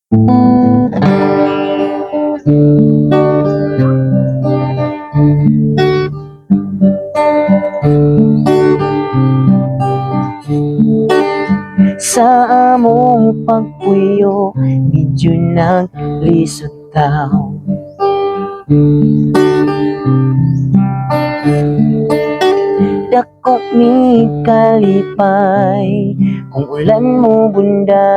Sa among pagpuyo, medyo naglisod taw. Dako mi kalipay, kung ulan mo bundag.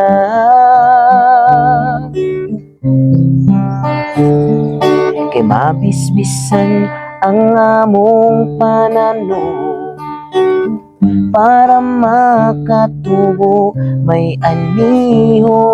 Kay mabisbisan ang among pananaw, para makatubo may anihon.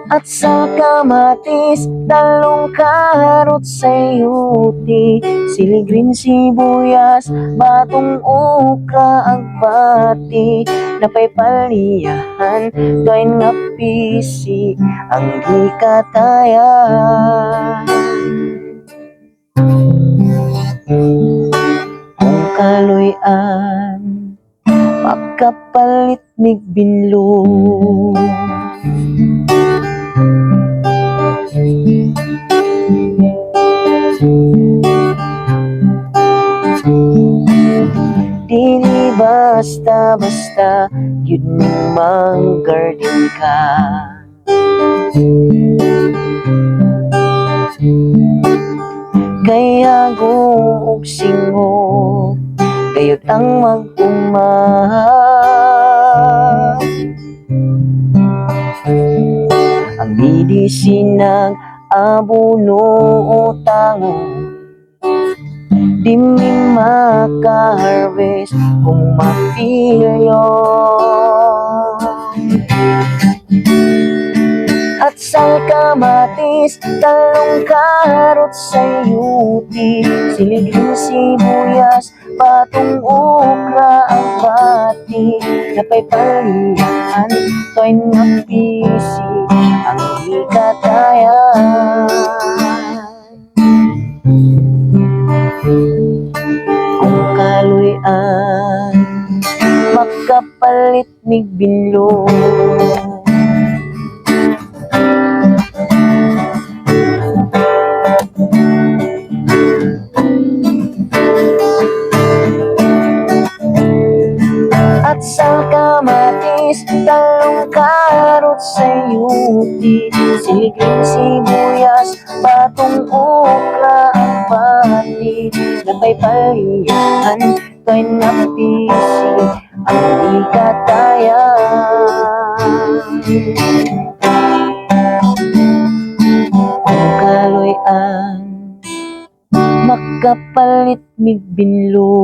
At sa kamatis, talong karot sayuti, siligrin sibuyas, batong okra ag pati, napaypaliyahan, doy nga pisi ang gikatayan. Kung kaloy-an makapalit mig binlo, dili basta-basta yun ning mang-garden ka. Kaya og singo gayud ang mag-uma. Ang medisinang abono o tango, di mi maka-harvest kung mapilyo. At sa kamatis, talong karot sayuti, siligring sibuyas, batong okra ang pati, napaypalihan, toy nga pisi ang hikatayan. Kung kaloy-an makapalit mig binlo, at sa kamatis, talong karot sayuti, siligring sibuyas, batong okra ang pati, napaypaliyahan, toy nga pisi ang hikatayan. Kung kaloy-an makapalit mig binlo,